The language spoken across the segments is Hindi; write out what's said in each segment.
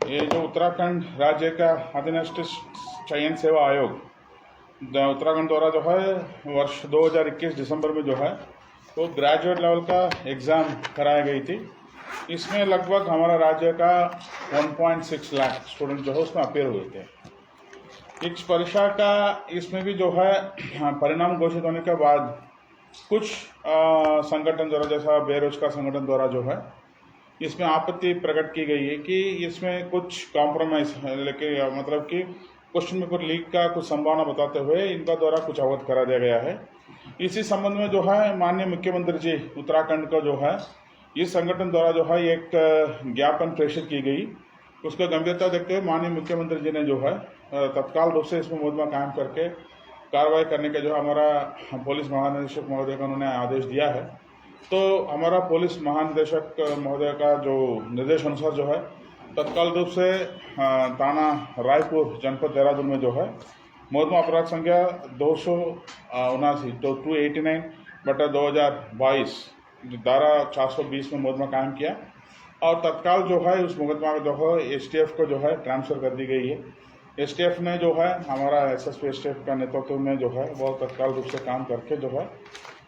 ये जो उत्तराखंड राज्य का अधीनस्थ चयन सेवा आयोग उत्तराखंड द्वारा जो है वर्ष 2021 दिसंबर में जो है वो ग्रेजुएट लेवल का एग्ज़ाम कराई गई थी। इसमें लगभग हमारा राज्य का 1.6 लाख स्टूडेंट जो है उसमें अपेयर हुए थे। इस परीक्षा का इसमें भी जो है परिणाम घोषित होने के बाद कुछ संगठन द्वारा, जैसा बेरोजगार संगठन द्वारा जो है इसमें आपत्ति प्रकट की गई है कि इसमें कुछ कॉम्प्रोमाइज लेके, मतलब कि क्वेश्चन पेपर लीक का कुछ संभावना बताते हुए इनका द्वारा कुछ अवगत करा दिया गया है। इसी संबंध में जो है माननीय मुख्यमंत्री जी उत्तराखंड का जो है इस संगठन द्वारा जो है एक ज्ञापन प्रेषित की गई। उसको गंभीरता देखते हुए माननीय मुख्यमंत्री जी ने जो है तत्काल रूप से इसमें मुकदमा कायम करके कार्रवाई करने का जो हमारा पुलिस महानिदेशक महोदय का उन्होंने आदेश दिया है। तो हमारा पुलिस महानिदेशक महोदय का जो निर्देश अनुसार जो है तत्काल रूप से थाना रायपुर जनपद देहरादून में जो है मुकदमा अपराध संख्या 289/2022 धारा 420 में मुकदमा कायम किया और तत्काल जो है उस मुकदमा जो है एसटीएफ को जो है ट्रांसफ़र कर दी गई है। एसटीएफ ने जो है हमारा एसएसपी एसटीएफ का नेतृत्व में जो है वो तत्काल रूप से काम करके जो है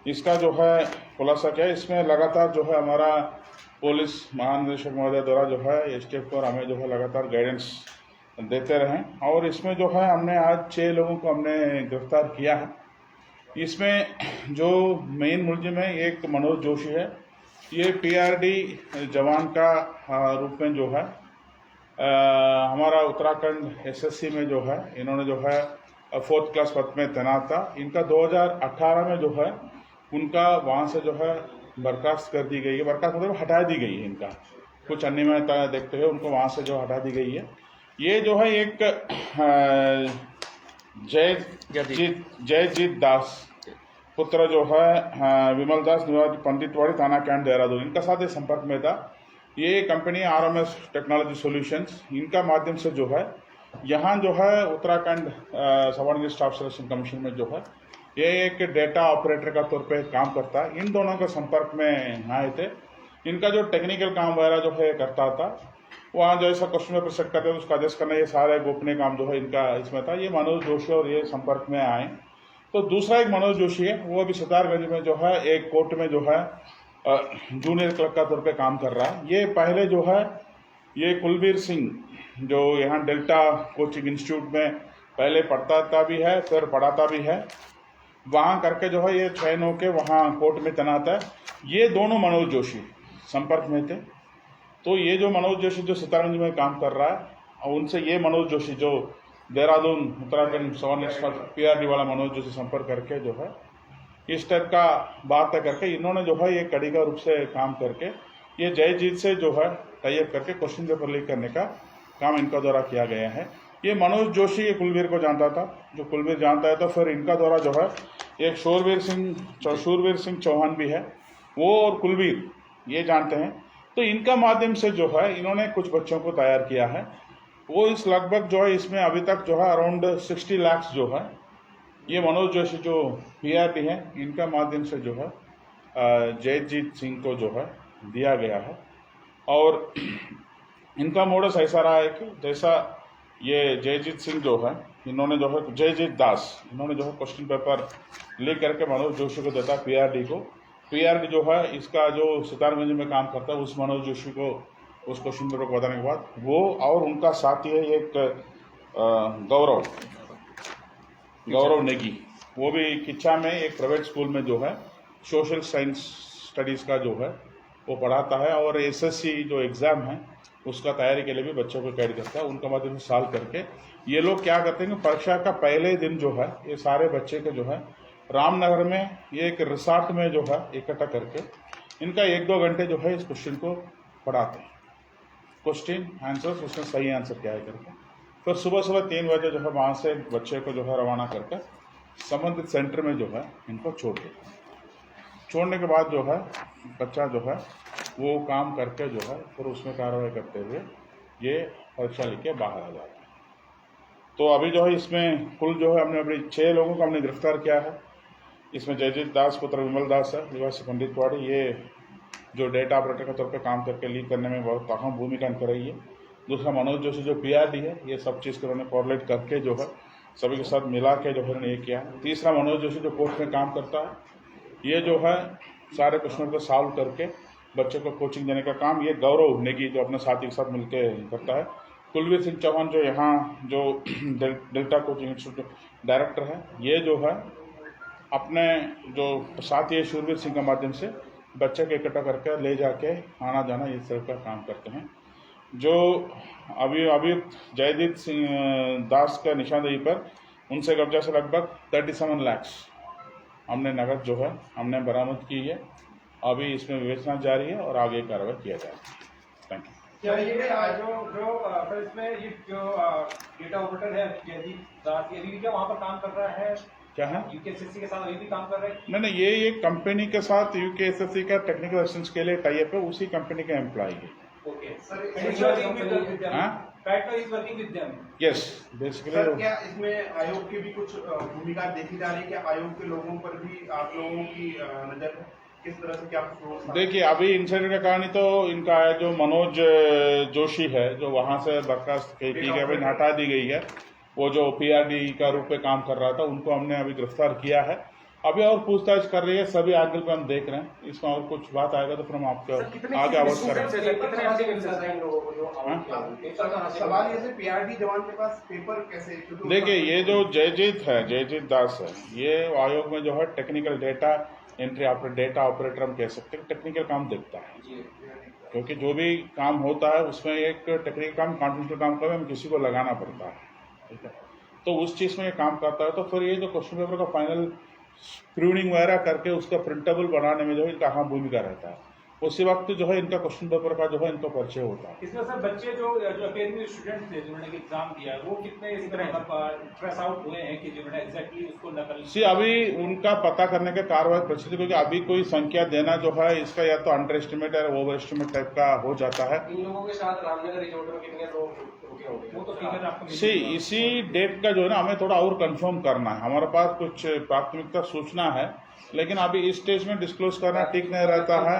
इसका जो है खुलासा किया। इसमें लगातार जो है हमारा पुलिस महानिदेशक महोदय द्वारा जो है एसटीएफ को हमें जो है लगातार गाइडेंस देते रहें और इसमें जो है हमने आज 6 लोगों को हमने गिरफ्तार किया है। इसमें जो मेन मुलजिम है एक मनोज जोशी है, ये पीआरडी जवान का रूप में जो है हमारा उत्तराखंड एसएससी में जो है इन्होंने जो है 4th क्लास पद में तैनात था। इनका 2018 में जो है उनका वहाँ से जो है बर्खास्त कर दी गई है, बर्खास्त मतलब हटा दी गई है। इनका कुछ अनियमितता देखते हुए उनको वहाँ से जो हटा दी गई है। ये जो है एक जयजीत दास पुत्र जो है विमल दास निवासी पंडितवाड़ी थाना कैंट देहरादून, इनका साथ ये संपर्क में था। ये कंपनी RMS टेक्नोलॉजी सॉल्यूशंस, इनका माध्यम से जो है यहाँ जो है Uttarakhand subordinate staff selection commission में जो है ये एक डेटा ऑपरेटर का तौर पे काम करता है। इन दोनों के संपर्क में आए थे। इनका जो टेक्निकल काम वगैरह जो है करता था, वहाँ जैसा क्वेश्चन पेपर सेट करते थे उसका आदेश करना, ये सारे गोपनीय काम जो है इनका इसमें था। ये मनोज जोशी और ये संपर्क में आए। तो दूसरा एक मनोज जोशी है, वो अभी सितारगंज में जो है एक कोर्ट में जो है जूनियर क्लर्क का तौर पे काम कर रहा है। ये पहले जो है ये कुलबीर सिंह जो यहाँ डेल्टा कोचिंग इंस्टीट्यूट में पहले पढ़ता भी है फिर पढ़ाता भी है, वहाँ करके जो है ये चयन होके वहाँ कोर्ट में तैनात है। ये दोनों मनोज जोशी संपर्क में थे। तो ये जो मनोज जोशी जो सितारगंज में काम कर रहा है और उनसे ये मनोज जोशी जो देहरादून उत्तराखंड पीआरडी वाला मनोज जोशी संपर्क करके जो है इस टाइप का बात करके इन्होंने जो है ये कड़ी का रूप से काम करके ये जयजीत से जो है टाइप करके क्वेश्चन पेपर लीक करने का काम इनका द्वारा किया गया है। ये मनोज जोशी ये कुलबीर को जानता था, जो कुलबीर जानता है तो फिर इनका द्वारा जो है एक शूरवीर सिंह चौहान भी है, वो और कुलबीर ये जानते हैं। तो इनका माध्यम से जो है इन्होंने कुछ बच्चों को तैयार किया है। वो इस लगभग जो है इसमें अभी तक जो है अराउंड 60 लाख जो है ये मनोज जोशी जो पीआरडी है इनका माध्यम से जो है जयजीत सिंह को जो है दिया गया है। और इनका मोडस ऐसा रहा है कि जैसा ये जयजीत सिंह जो है इन्होंने जो है जयजीत दास इन्होंने जो है क्वेश्चन पेपर लीक करके मनोज जोशी को देता पीआरडी को। पीआरडी जो है इसका जो सितारगंज में काम करता है उस मनोज जोशी को उस क्वेश्चन पेपर को बताने के बाद वो और उनका साथी है एक गौरव नेगी, वो भी किच्छा में एक प्राइवेट स्कूल में जो है सोशल साइंस स्टडीज़ का जो है वो पढ़ाता है और एसएससी जो एग्ज़ाम है उसका तैयारी के लिए भी बच्चों को गाइड करता है। उनका माध्यम से सॉल्व करके ये लोग क्या करते हैं कि परीक्षा का पहले दिन जो है ये सारे बच्चे को जो है रामनगर में ये एक रिसॉर्ट में जो है इकट्ठा करके इनका 1-2 घंटे जो है इस क्वेश्चन को पढ़ाते हैं, क्वेश्चन आंसर उसमें सही आंसर क्या है करके। फिर सुबह 3 बजे जो है वहाँ से बच्चे को जो है रवाना करके संबंधित सेंटर में जो है इनको छोड़ने के बाद जो है बच्चा जो है वो काम करके जो है फिर उसमें कार्रवाई करते हुए ये परीक्षा लिख के बाहर आ जाता है। तो अभी जो है इसमें कुल जो है हमने अभी 6 लोगों को हमने गिरफ्तार किया है। इसमें जयजीत दास पुत्र विमल दास है निवासी पंडितवाड़ी, ये जो डेटा ऑपरेटर के तौर पे काम करके लीक करने में बहुत अहम भूमिका कर रही है। दूसरा मनोज जोशी जो PRD है, ये सब चीज़ को उन्होंने कोऑर्डिनेट करके जो है सभी के साथ मिला के जो है उन्होंने ये किया। तीसरा मनोज जोशी जो कोर्ट में काम करता है, ये जो है सारे प्रश्नों को सॉल्व करके बच्चों को कोचिंग देने का काम ये गौरव नेगी जो अपने साथी के साथ मिलकर करता है। कुलवीर सिंह चौहान जो यहाँ जो डेल्टा कोचिंग इंस्टीट्यूट डायरेक्टर है, ये जो है अपने जो साथी है शूरवीर सिंह के माध्यम से बच्चे को इकट्ठा करके ले जाके आना जाना ये सब का काम करते हैं। जो अभी जयदीप सिंह दास का निशानदेही पर उनसे कब्जा से लगभग 37 लाख हमने नकद जो है हमने बरामद की है। अभी इसमें विवेचना जारी है और आगे कार्रवाई किया जाएगा। Thank you. क्या ये जो इसमें ये जो डेटा ऑपरेटर है जयदीप दास, ये अभी क्या वहाँ पर काम कर रहा है? क्या है? यूकेएसएससी के साथ अभी भी काम कर रहे हैं? नहीं, ये एक कंपनी के साथ यूकेएसएससी का टेक्निकल असिस्टेंस के लिए टाई अप है, उसी कंपनी का एम्प्लॉय है। Okay sir, yes basically. Sir क्या इसमें आयोग की भी कुछ भूमिका देखी जा रही है? क्या आयोग के लोगों पर भी आप लोगों की नजर है? किस तरह से क्या? देखिए, अभी इंसिडेंट का कहानी तो इनका है, जो मनोज जोशी है जो वहां से बर्खास्त की गई, हटा दी गई है, वो जो PRD का रूप में काम कर रहा था, उनको हमने अभी गिरफ्तार किया है। अभी और पूछताछ कर रही है, सभी एंगल पे हम देख रहे हैं। इसमें और कुछ बात आएगा तो फिर हम आपको आगे अवश्य करेंगे। सवाल ये PRD जवान के पास पेपर कैसे? देखिए, ये जो जयजीत दास है, ये आयोग में जो है technical data entry data operator हम कह सकते हैं, टेक्निकल काम देखता है। क्योंकि जो भी काम होता है उसमें एक टेक्निकल काम, कॉन्फिडेंशियल काम का भी हम किसी को लगाना पड़ता है, ठीक है। तो उस चीज़ में ये काम करता है। तो फिर ये जो क्वेश्चन पेपर का फाइनल स्क्रूनिंग वगैरह करके उसका प्रिंटेबल बनाने में जो है इनका अहम भूमिका रहता है। उसी वक्त जो है इनका क्वेश्चन पेपर का जो है इनका परिचय होता है। इसमें सर बच्चे जो अकेडमी स्टूडेंट्स थे जिन्होंने एग्जाम दिया, वो कितने इस तरह स्ट्रेस आउट हुए हैं कि जिन्होंने एग्जैक्टली उसको नकल? अभी उनका पता करने का कार्रवाई प्रचलित, क्योंकि अभी कोई संख्या देना जो है इसका या तो अंडर एस्टिमेट या ओवर एस्टिमेट टाइप का हो जाता है। इन लोगों के साथ रामनगर रिजॉर्ट में कितने लोग वो तो फिगर आपको इसी डेट का जो है ना हमें थोड़ा और कंफर्म करना है। हमारे पास कुछ प्राथमिकता सूचना है, लेकिन अभी इस स्टेज में डिस्क्लोज करना ठीक नहीं रहता है।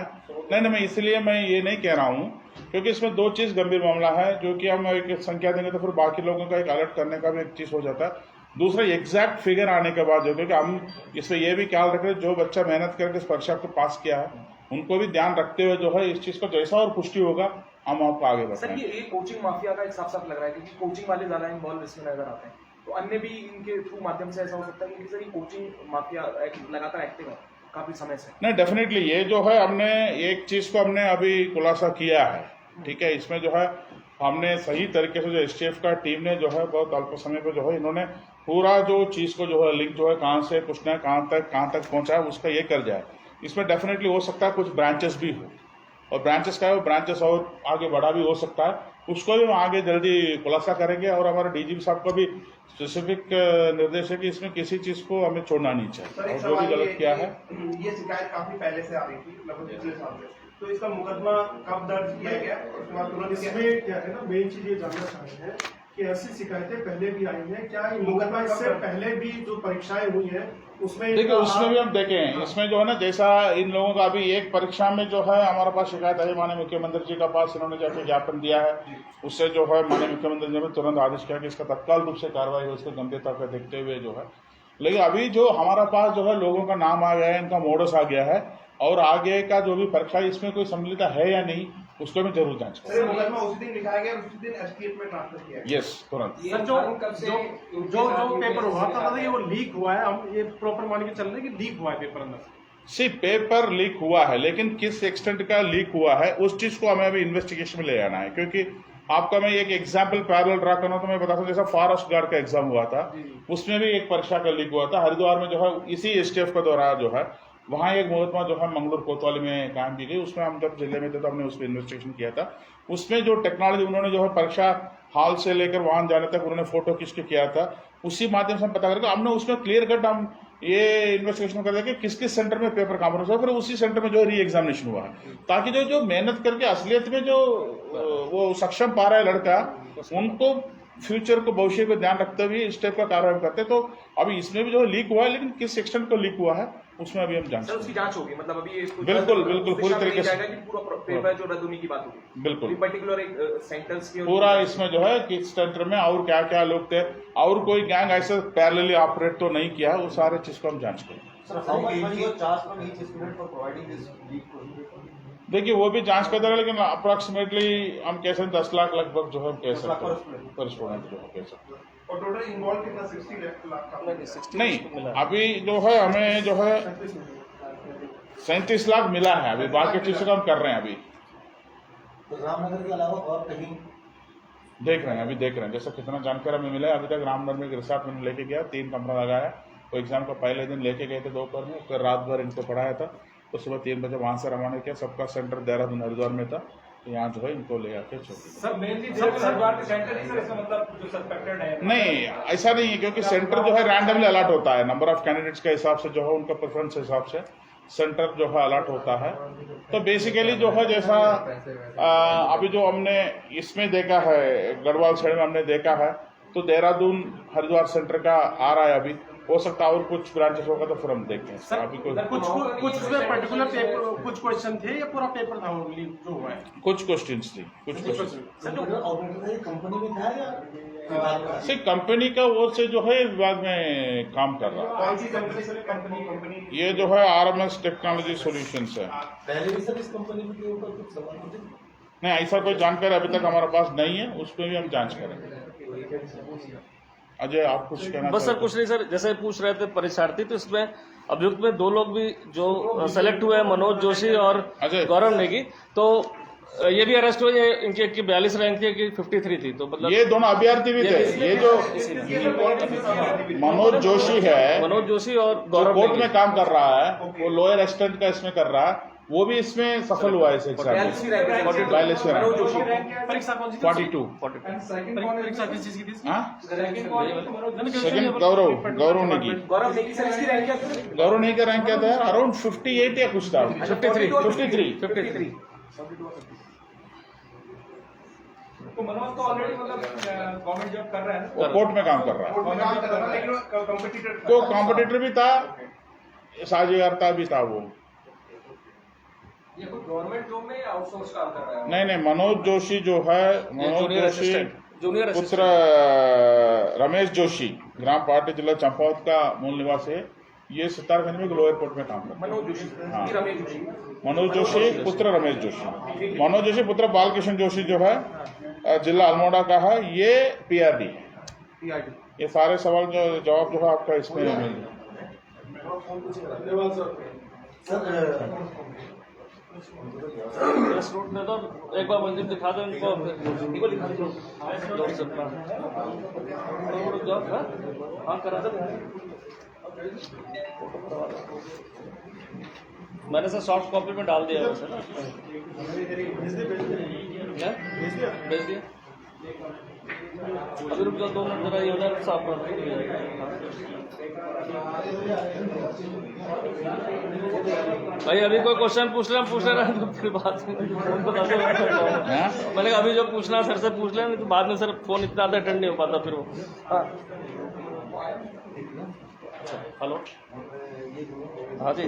नहीं, मैं इसलिए मैं ये नहीं कह रहा हूँ, क्योंकि इसमें दो चीज़ गंभीर मामला है, जो कि हम एक संख्या देंगे तो फिर बाकी लोगों का एक अलर्ट करने का भी एक चीज़ हो जाता है। दूसरा, एग्जैक्ट फिगर आने के बाद जो, क्योंकि हम इसमें यह भी ख्याल रख रहे हैं जो बच्चा मेहनत करके इस परीक्षा को पास किया है उनको भी ध्यान रखते हुए जो है इस चीज़ को जैसा और पुष्टि होगा हम आपको आगे बताएंगे। सर, ये कोचिंग माफिया का एक साफ लग रहा है, क्योंकि कोचिंग वाले ज्यादा इन्वॉल्व इसमें नजर आते हैं, तो अन्य भी इनके थ्रू माध्यम से ऐसा हो सकता है कि सर ये कोचिंग माफिया लगातार एक्टिव है काफी समय से। नहीं, डेफिनेटली ये जो है हमने एक चीज़ को हमने अभी खुलासा किया है, ठीक है। इसमें जो है हमने सही तरीके से जो STF का टीम ने जो है बहुत अल्प समय पर जो है इन्होंने पूरा जो चीज़ को जो है लिंक जो है कहाँ से पूछना है, कहाँ तक पहुँचा है उसका ये कर जाए। इसमें डेफिनेटली हो सकता है कुछ ब्रांचेस भी हो, और ब्रांचेस का है वो ब्रांचेस और आगे बढ़ा भी हो सकता है, उसको भी हम आगे जल्दी खुलासा करेंगे। और हमारे DGP साहब का भी स्पेसिफिक निर्देश है कि इसमें किसी चीज़ को हमें छोड़ना नहीं चाहिए, और जो भी गलत किया है। ये शिकायत काफी पहले से आ रही थी, लगभग पिछले साल से, तो इसका मुकदमा कब दर्ज किया गया? उसके बाद तुरंत इसमें क्या है ना, मेन चीज ये जानना चाह रहे हैं कि ऐसी शिकायतें पहले भी आई हैं क्या? मुकदमा इससे पहले भी जो परीक्षाएं हुई हैं उसमें देखिए, उसमें भी हम देखें, इसमें जो है ना जैसा इन लोगों का अभी एक परीक्षा में जो है हमारे पास शिकायत आई, माननीय मुख्यमंत्री जी का पास इन्होंने जाके ज्ञापन दिया है, उससे जो है माननीय मुख्यमंत्री जी ने तुरंत आदेश किया कि इसका तत्काल रूप से कार्रवाई हो, इसकी गंभीरता को देखते हुए जो है। लेकिन अभी जो हमारा पास जो है लोगों का नाम आ गया है, इनका मोडस आ गया है, और आगे का जो भी परीक्षा इसमें कोई सम्मिलित है या नहीं उसको भी जरूर जांच करें। मुकदमा उसी दिन लिखाया गया, उसी दिन STF में ट्रांसफर किया गया। यस, तुरंत। सर, जो पेपर हुआ था मतलब ये वो लीक हुआ है, हम ये प्रॉपर मान के चल रहे हैं कि लीक हुआ है पेपर अंदर। पेपर लीक हुआ है, लेकिन किस एक्सटेंट का लीक हुआ है उस चीज को हमें अभी इन्वेस्टिगेशन में ले आना है। क्योंकि आपका मैं एक एग्जाम्पल पैरेलल ड्रा करना तो मैं बताता हूँ, जैसा फॉरेस्ट गार्ड का एग्जाम हुआ था, उसमें भी एक परीक्षा का लीक हुआ था हरिद्वार में, जो है इसी STF का द्वारा जो है वहाँ एक मुकदमा जो है मंगलूर कोतवाली में कायम की गई। उसमें हम जब जिले में थे तो हमने उस पर इन्वेस्टिगेशन किया था। उसमें जो टेक्नोलॉजी उन्होंने जो है परीक्षा हॉल से लेकर वहाँ जाने तक उन्होंने फोटो खींच के किया था, उसी माध्यम से हम पता करके हमने उसमें क्लियर कट हम ये इन्वेस्टिगेशन कर कि किस किस सेंटर में पेपर कॉम्प्रोमाइज हुआ, फिर उसी सेंटर में जो री एग्जामिनेशन हुआ है, ताकि जो मेहनत करके असलियत में जो वो सक्षम पा रहा है लड़का, उनको फ्यूचर को, भविष्य को ध्यान रखते हुए इस टाइप का कार्रवाई करते। तो अभी इसमें भी जो लीक हुआ है, लेकिन किस सेक्शन को लीक हुआ है उसमें अभी हम जांच सर उसकी जांच होगी, मतलब अभी इसको बिल्कुल, बिल्कुल, पूरी तरीके से। जाएगा कि पूरा पेपर जो रद्द होने की बात होगी। बिल्कुल पर्टिकुलर एक सेंटर्स की पूरा इसमें जो है किस सेंटर में और क्या क्या लोग थे और कोई गैंग ऐसे पैरेलली ऑपरेट तो नहीं किया, वो सारे चीज को हम जांच करेंगे। देखिए वो भी जांच करते रहे, लेकिन अप्रोक्सीमेटली हम कह सकते 10 लाख लगभग जो है हम कह सकते हैं पर स्टूडेंट जो है कह सकते हैं। और टोटल इन्वॉल्व कितना 60 लाख का? नहीं अभी जो है हमें जो है 37 लाख मिला है, अभी बाकी चीजों का हम कर रहे हैं। अभी तो रामनगर के अलावा और कहीं देख रहे हैं, अभी देख रहे हैं जैसा कितना जानकारी हमें मिला है। अभी तक रामनगर में एक रिसोर्ट में लेके गया, 3 कमरा लगाया। वो एग्जाम का पहले दिन लेके गए थे दोपहर में, फिर रात भर इनको पढ़ाया था, तो सुबह 3 बजे वहां से रवाना किया। सबका सेंटर देहरादून हरिद्वार में था, तो यहाँ जो है इनको ले आके छोड़ दिया। सर मेनली हरिद्वार के सेंटर ही सर इसका मतलब जो सस्पेक्टेड है नहीं ऐसा नहीं है, क्योंकि सेंटर जो है रैंडमली अलॉट होता है, नंबर ऑफ कैंडिडेट्स के हिसाब से जो है उनका प्रेफरेंस के हिसाब से सेंटर जो है अलॉट होता है। तो बेसिकली जो है जैसा अभी जो हमने इसमें देखा है गढ़वाल साइड में हमने देखा है, तो देहरादून हरिद्वार सेंटर का आ रहा है। अभी हो सकता है और कुछ ब्रांचेस होगा तो फिर हम देखते हैं। सर अभी कुछ उसमें पर्टिकुलर पेपर कुछ क्वेश्चन थे या पूरा पेपर था ओनली जो हुआ है? कुछ क्वेश्चंस थी, कुछ क्वेश्चन ऑपरेटर कंपनी में था या विभाग का? सिर्फ कंपनी का वो से जो है विभाग में काम कर रहा कौन सी कंपनी सर? कंपनी है। ये जो है RMS टेक्नोलॉजी सॉल्यूशंस है। पहले भी सर इस कंपनी के ऊपर कुछ सवाल थे? नहीं ऐसा कोई जानकारी अभी तक हमारे पास नहीं है, उस पर भी हम जांच करेंगे। अजय आप कुछ कहना बस सर चाहते कुछ नहीं सर, जैसे पूछ रहे थे परीक्षार्थी, तो इसमें अभियुक्त में 2 लोग भी जो सेलेक्ट हुए हैं, मनोज जोशी और अजय। गौरव नेगी, तो ये भी अरेस्ट हुए। ये इनकी एक की 42 रैंक थी, की 53 थी, तो मतलब ये दोनों अभ्यर्थी भी थे। ये जो मनोज जोशी है, मनोज जोशी और जो गौरव कोर्ट नेगी। में काम कर रहा है, वो लोअर एक्सटेंट का इसमें कर रहा है, वो भी इसमें सफल हुआ है इस एग्जाम में। 42 रैंक, परीक्षा कौन सी थी? 42। परीक्षा किस चीज की थी? हाँ सेकंड सेकंड गौरव नेगी। गौरव नेगी सर इसकी रैंक क्या थी? गौरव नेगी का रैंक क्या था? अराउंड 58 या कुछ था। 53। तो मनोज तो ऑलरेडी मतलब गवर्नमेंट जॉब कर रहा है ना? वो कोर्ट में काम कर रहा है। कोर्ट में काम कर रहा था, लेकिन वो कॉम्पिटिटर तो कॉम्पिटिटर भी था, साझेदारता भी था वो। ये कोई गवर्नमेंट जॉब में आउटसोर्स काम कर रहा है? नहीं मनोज जोशी जो है, Manoj junior Joshi assistant, junior पुत्र रमेश जोशी, ग्राम पार्टी जिला चंपावत का मूल निवासी है। ये सितारगंज में लोअर कोर्ट में काम करता है। मनोज जोशी, हाँ। रमेश जोशी, मनोज जोशी पुत्र रमेश जोशी। मनोज जोशी पुत्र बालकृष्ण जोशी जो है जिला अल्मोड़ा का है, ये PRD है। PRD। ये सारे सवाल जो जवाब जो है आपका इसमें मिल प्रेस नोट दे दो, एक बार मंजिल दिखा दो इनको। जॉब हाँ करा दो। मैंने सर सॉफ्ट कॉपी में डाल दिया वैसे ना। क्या? भेज दिया। अभी रुक जाओ 2 मिनट जरा, ये हो जाए साफ कर भाई। अभी कोई क्वेश्चन पूछ रहे हैं तो फिर बात फोन बता दो। मैंने कहा अभी जो पूछना सर से पूछ लें, नहीं तो बाद में सर फोन इतना ज़्यादा अटेंड नहीं हो पाता फिर वो। हाँ हेलो, हाँ जी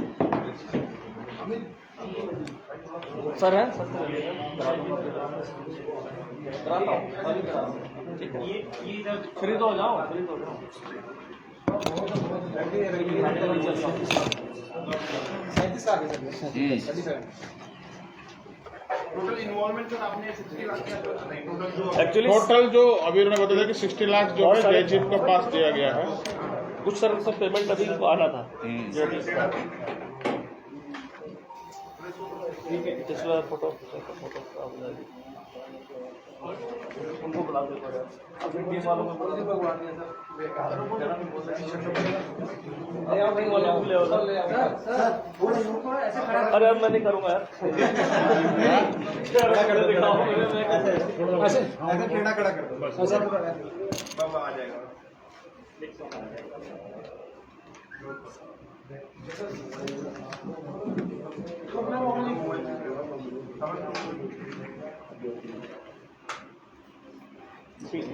सर है कराता हूँ, ठीक है। फ्री तो हो जाओ, फ्री तो हो जाओ। टोटल इन्वॉल्वमेंट सर आपने 60 लाख के आसपास बताई। टोटल जो एक्चुअली टोटल जो अभी उन्होंने बताया कि 60 लाख जो है जयजीत के पास दिया गया है। कुछ सर उसका पेमेंट अभी आना था। पिछला फोटो उनको बुला दो। अभी टीम वालों को बोल दिया अरे अब मैं नहीं करूँगा यार। ऐसे टेढ़ा खड़ा कर दो, बाबा आ जाएगा। ठीक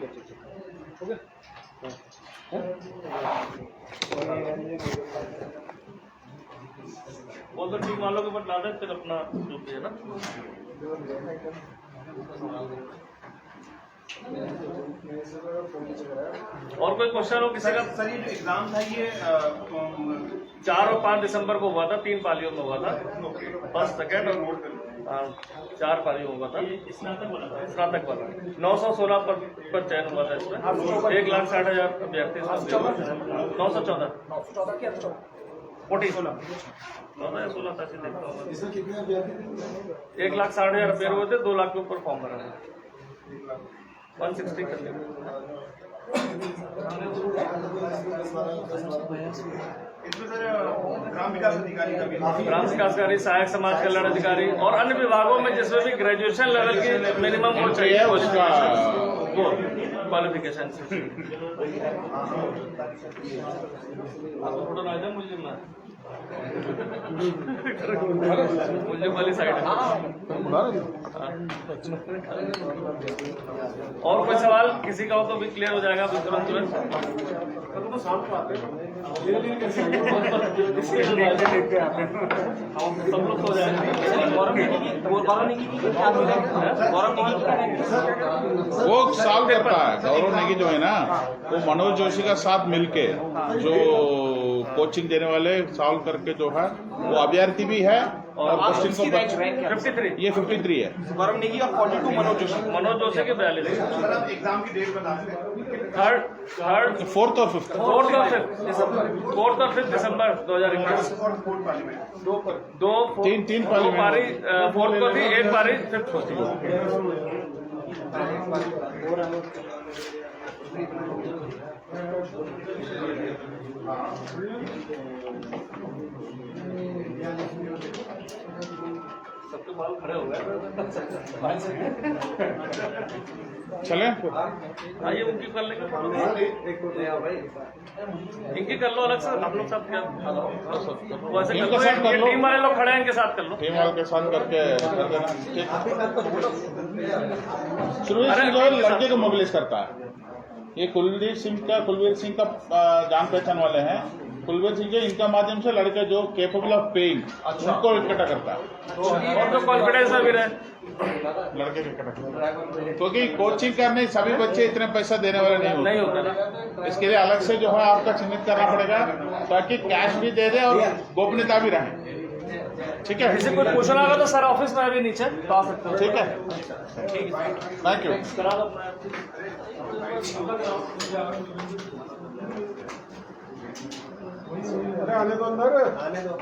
है। है ठीक है वो तो टीम वालों के ऊपर ला दे फिर अपना जो भी है ना। और कोई क्वेश्चन हो किसी का? सर ये जो एग्जाम था ये 4 और 5 दिसंबर को हुआ था, 3 पालियों में हुआ था, फर्स्ट सेकेंड और 4 पालियों में हुआ था। स्नातक वाला 916 पर चयन हुआ था इसमें। 1,60,000 अभ्यर्थी 914 16 था। 1,60,000 अभ्यर्थी हुए थे, 2 लाख के ऊपर फॉर्म भरा है। 160 कर लिया। इसमें सर ग्राम विकास अधिकारी का भी ग्राम विकास अधिकारी, सहायक समाज कल्याण अधिकारी और अन्य विभागों में जिसमें भी ग्रेजुएशन लेवल की मिनिमम वो चाहिए उसका वो क्वालिफिकेशन। फोटो ना दे मुझे ना मुझे वाली साइड है। और कोई सवाल किसी का हो तो भी क्लियर हो जाएगा तुरंत सब लोग हो जाएगा। वो सॉल्व करता है गौरव नेगी जो है ना, वो मनोज जोशी का साथ मिलके जो कोचिंग देने वाले सॉल्व करके जो है वो अभ्यर्थी भी है और क्वेश्चन को 53 ये 53 है। गौरव नेगी और 42 मनोज जोशी के 42। सर आप एग्जाम की डेट बता दें। थर्ड 4th और 5th 4th और 5th दिसंबर 2021। और फोर्थ पार्लियामेंट तीन पारी 4th को थी, 1 पारी 5th को थी। सबके बाल खड़े हो गए। चले आइए उनकी कर लेंगे, इनकी कर लो अलग से, आप लोग सब क्या वैसे इनके साथ कर लो। टीम वाले लोग खड़े हैं, इनके साथ कर लो। टीम वाले के साथ करके कर देना। शुरू से जो है लड़के को मोबिलाइज करता है। ये कुलवीर सिंह का जान पहचान वाले हैं। कुलवीर सिंह के इनका माध्यम से लड़के जो केपेबल ऑफ पेइंग उनको इकट्ठा करता है और जो कॉन्फिडेंस में भी रहे लड़के को इकट्ठा करता है। क्योंकि कोचिंग करने सभी बच्चे इतने पैसा देने वाले नहीं होता होते। इसके लिए अलग से जो है आपका चिन्हित करना पड़ेगा ताकि कैश भी दे दे और गोपनीयता भी रहे। ठीक है, किसी को पूछना होगा तो सर ऑफिस में अभी नीचे तो आ सकते हो। ठीक है, थैंक यू। अरे आने दो अंदर, आने दो।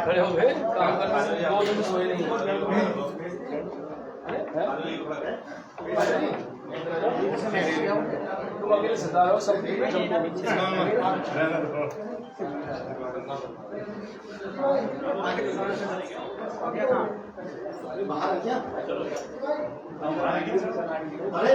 खड़े हो गए, काम करना से 2 दिन सोए नहीं। तुम अकेले सितारे हो, सब बाहर क्या? अरे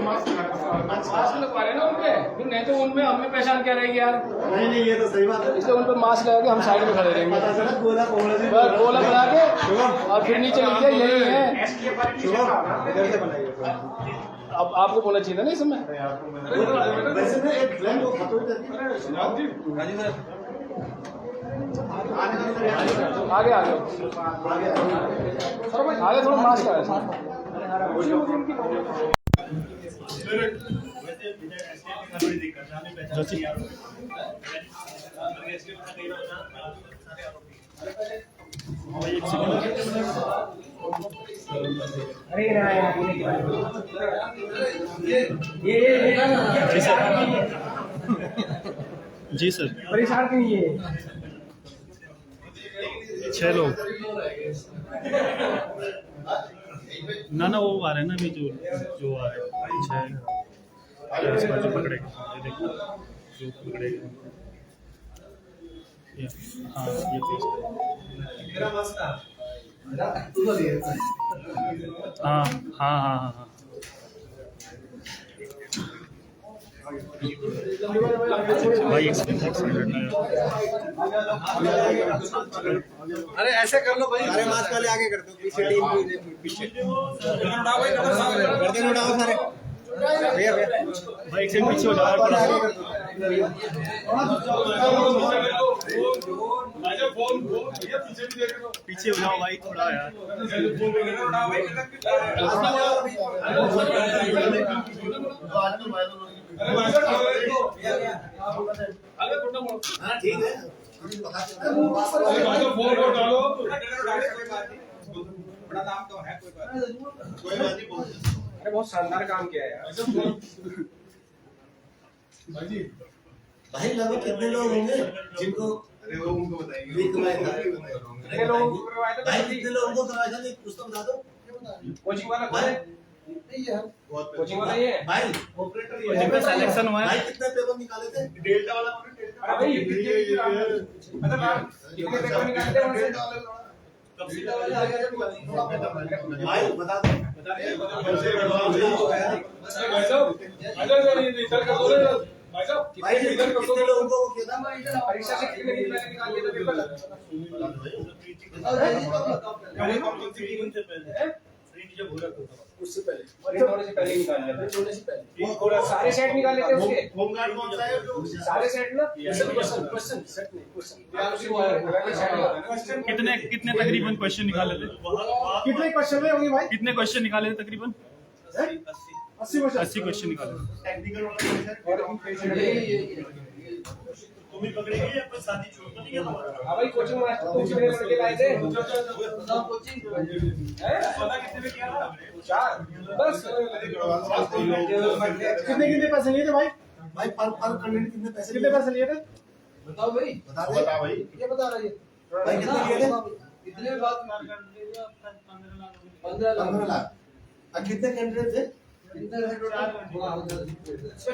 मास्क लगवा रहे ना उनपे, फिर नहीं तो उनमें हमें पहचान क्या रहेगी यार। नहीं ये तो सही बात है। इसलिए उनपे मास्क लगा के हम साइड में खड़े रहेंगे, गोला बना के और फिर नीचे लिख दिया यही है। इधर से बनाइए। अब आपको बोलना चाहिए था ना इस समय। वैसे ना एक ब्लैंक वो फोटो आगे आगे आगे थोड़ा मास्क है। जी सर, परेशान नहीं है 6 लोग। ना वो आ रहे हैं ना अभी जो आ रहे हैं 6 इस बार जो पकड़ेगा, ये देखो जो पकड़ेगा ये, हाँ ये फेस हाँ हाँ हाँ हाँ हाँ भाई अरे ऐसे कर लो भाई, सारे मास्क वाले आगे कर दो, पीछे टीम पीछे गर्दन उठाओ सारे भैया भाई एक से पीछे हो जाओ, पीछे हो जाओ भाई थोड़ा यार। ठीक है बड़ा नाम तो है, कोई बात नहीं। अरे बहुत शानदार काम किया है यार। भाई लगभग कितने लोग होंगे जिनको अरे वो उनको बताएंगे। कितने लोगों को करवाया था? भाई कितने लोगों को करवाया था, नहीं कुछ तो बता दो। कोचिंग वाला कौन है? कोचिंग वाला ये है? भाई जिनका सिलेक्शन हुआ है भाई कितने पेपर निकाले थे? डेल्टा वाला कौन है? अरे भाई कितने पेपर निकालते हैं वहाँ से? भाई बता दो। भाई कितने लोगों को किया था? परीक्षा से कितने दिन पहले निकाल दिए थे पेपर? उससे पहले होने से पहले निकाल लिया था। होने से पहले और सारे सेट निकाल लेते उसके। होमगार्ड कौन सा है जो सारे सेट ना क्वेश्चन सेट नहीं क्वेश्चन कितने तकरीबन क्वेश्चन निकाले थे? कितने क्वेश्चन में होंगे भाई? कितने क्वेश्चन निकाले थे तकरीबन? 80 क्वेश्चन निकाले थे। टेक्निकल तुम ही पकड़ेगी या कोई साथी छोड़ तो नहीं गया तुम्हारा? हाँ भाई कोचिंग मास्टर तुम कितने लड़के लाए थे? कोचिंग कितने में किया था? 4 बस। कितने कितने पैसे लिए थे भाई? भाई पर कैंडिडेट कितने पैसे कितने पैसे लिए थे? बताओ भाई, बता दे भाई। ये बता रहा है भाई कितने लिए थे? कितने बात 15 लाख। और कितने कैंडिडेट थे? इसमें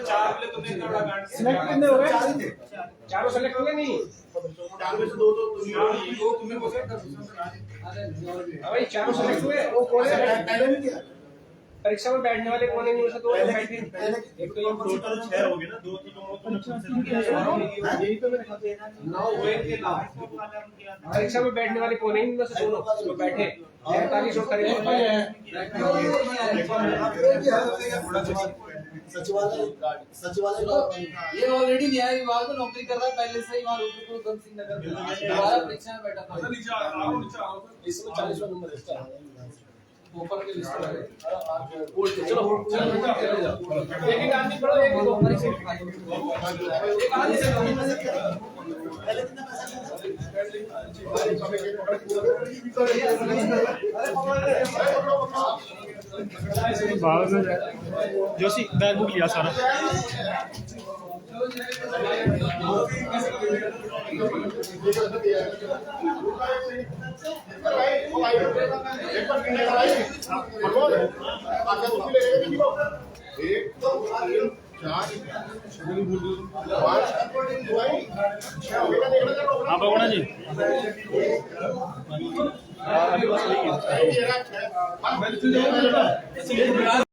4 मिले तुमने इतना बड़ा कांड किया। सिलेक्ट कितने हो गए? 4 ही थे। चारों सेलेक्ट हो गए नहीं? 4 में से 2 तो तुम्हें बोले हाँ भाई चारों सेलेक्ट हुए। वो कौन है? पहले नहीं किया। परीक्षा में बैठने वाले कौन है? इनमें से 2 बैठे। एक तो टोटल 6 हो गए ना, 2 तो यही तो मैंने कहा था। 9 हुए थे ना। परीक्षा में बैठने वाले कौन है? इनमें से 2 लोग बैठे। 43 और करीब सचिवालय ये ऑलरेडी न्याय विभाग में नौकरी कर रहा है, पहले से ही वहाँ रुद्रपुर उधम सिंह नगर में दोबारा परीक्षा में बैठा था। इसमें 40वां नंबर है, ऊपर के लिस्ट में है। चलो लेकिन आदमी बड़ा एक दो परीक्षा एक आदमी से पहले कितना पैसा जोशी बैग बुक लिया सारा। हाँ भगवान जी